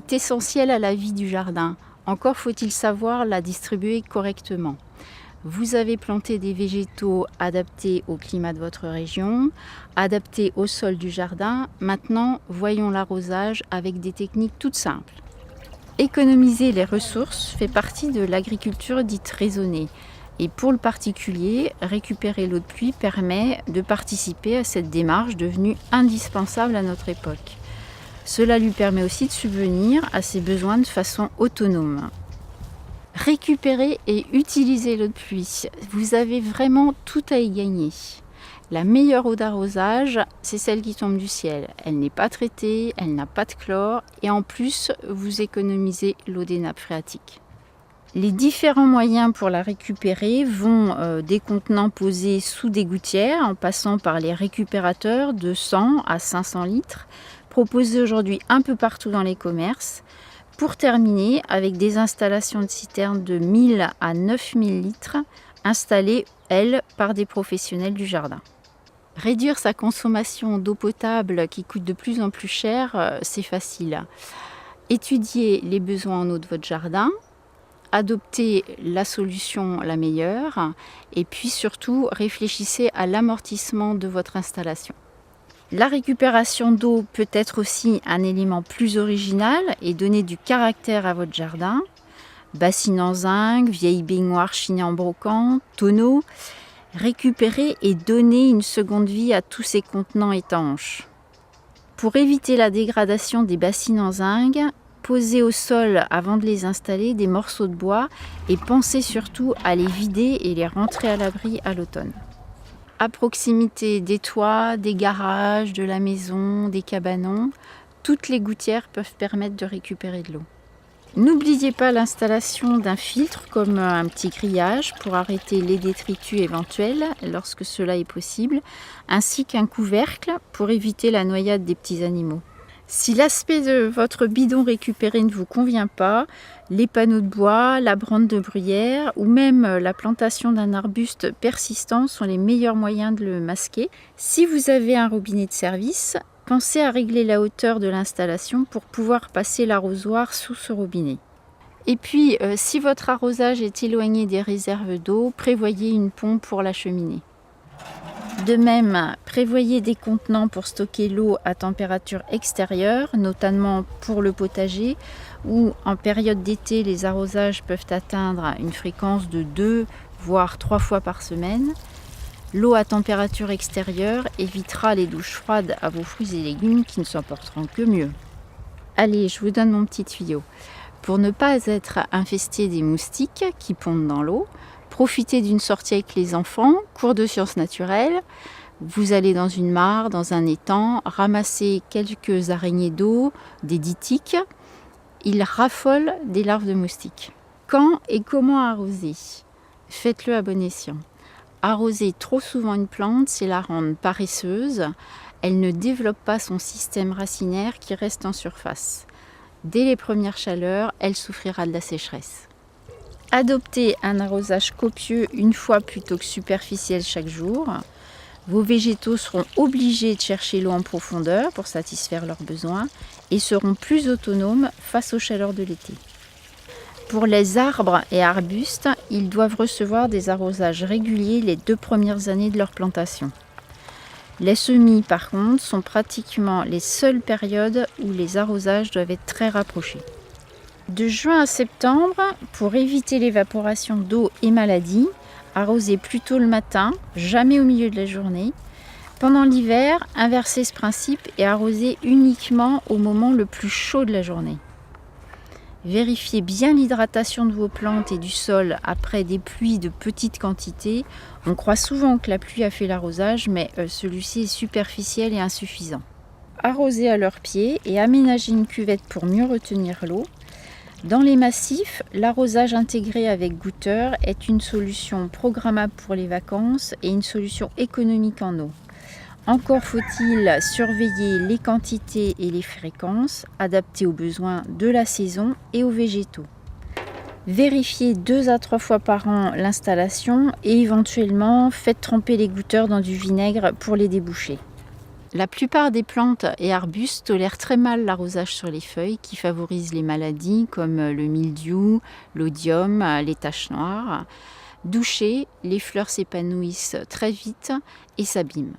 est essentielle à la vie du jardin. Encore faut-il savoir la distribuer correctement. Vous avez planté des végétaux adaptés au climat de votre région, adaptés au sol du jardin. Maintenant, voyons l'arrosage avec des techniques toutes simples. Économiser les ressources fait partie de l'agriculture dite raisonnée. Et pour le particulier, récupérer l'eau de pluie permet de participer à cette démarche devenue indispensable à notre époque. Cela lui permet aussi de subvenir à ses besoins de façon autonome. Récupérer et utiliser l'eau de pluie, vous avez vraiment tout à y gagner. La meilleure eau d'arrosage, c'est celle qui tombe du ciel. Elle n'est pas traitée, elle n'a pas de chlore et en plus, vous économisez l'eau des nappes phréatiques. Les différents moyens pour la récupérer vont des contenants posés sous des gouttières en passant par les récupérateurs de 100 à 500 litres, proposés aujourd'hui un peu partout dans les commerces, pour terminer avec des installations de citernes de 1000 à 9000 litres installées, elles, par des professionnels du jardin. Réduire sa consommation d'eau potable qui coûte de plus en plus cher, c'est facile. Étudiez les besoins en eau de votre jardin, adoptez la solution la meilleure et puis surtout réfléchissez à l'amortissement de votre installation. La récupération d'eau peut être aussi un élément plus original et donner du caractère à votre jardin. Bassines en zinc, vieilles baignoires chinées en brocante, tonneaux. Récupérer et donner une seconde vie à tous ces contenants étanches. Pour éviter la dégradation des bassines en zinc, posez au sol avant de les installer des morceaux de bois et pensez surtout à les vider et les rentrer à l'abri à l'automne. À proximité des toits, des garages, de la maison, des cabanons, toutes les gouttières peuvent permettre de récupérer de l'eau. N'oubliez pas l'installation d'un filtre comme un petit grillage pour arrêter les détritus éventuels lorsque cela est possible, ainsi qu'un couvercle pour éviter la noyade des petits animaux. Si l'aspect de votre bidon récupéré ne vous convient pas, les panneaux de bois, la brande de bruyère ou même la plantation d'un arbuste persistant sont les meilleurs moyens de le masquer. Si vous avez un robinet de service, pensez à régler la hauteur de l'installation pour pouvoir passer l'arrosoir sous ce robinet. Et puis, si votre arrosage est éloigné des réserves d'eau, prévoyez une pompe pour la cheminée. De même, prévoyez des contenants pour stocker l'eau à température extérieure, notamment pour le potager, où en période d'été, les arrosages peuvent atteindre une fréquence de 2 voire 3 fois par semaine. L'eau à température extérieure évitera les douches froides à vos fruits et légumes qui ne s'en porteront que mieux. Allez, je vous donne mon petit tuyau. Pour ne pas être infesté des moustiques qui pondent dans l'eau, profitez d'une sortie avec les enfants, cours de sciences naturelles. Vous allez dans une mare, dans un étang, ramasser quelques araignées d'eau, des ditiques. Ils raffolent des larves de moustiques. Quand et comment arroser? Faites-le à bon escient. Arroser trop souvent une plante, c'est la rendre paresseuse. Elle ne développe pas son système racinaire qui reste en surface. Dès les premières chaleurs, elle souffrira de la sécheresse. Adoptez un arrosage copieux une fois plutôt que superficiel chaque jour. Vos végétaux seront obligés de chercher l'eau en profondeur pour satisfaire leurs besoins et seront plus autonomes face aux chaleurs de l'été. Pour les arbres et arbustes, ils doivent recevoir des arrosages réguliers les 2 premières années de leur plantation. Les semis, par contre, sont pratiquement les seules périodes où les arrosages doivent être très rapprochés. De juin à septembre, pour éviter l'évaporation d'eau et maladies, arrosez plutôt le matin, jamais au milieu de la journée. Pendant l'hiver, inversez ce principe et arrosez uniquement au moment le plus chaud de la journée. Vérifiez bien l'hydratation de vos plantes et du sol après des pluies de petite quantité. On croit souvent que la pluie a fait l'arrosage, mais celui-ci est superficiel et insuffisant. Arrosez à leurs pieds et aménagez une cuvette pour mieux retenir l'eau. Dans les massifs, l'arrosage intégré avec goutteur est une solution programmable pour les vacances et une solution économique en eau. Encore faut-il surveiller les quantités et les fréquences adaptées aux besoins de la saison et aux végétaux. Vérifiez 2 à 3 fois par an l'installation et éventuellement faites tremper les goutteurs dans du vinaigre pour les déboucher. La plupart des plantes et arbustes tolèrent très mal l'arrosage sur les feuilles qui favorise les maladies comme le mildiou, l'oïdium, les taches noires. Douchées, les fleurs s'épanouissent très vite et s'abîment.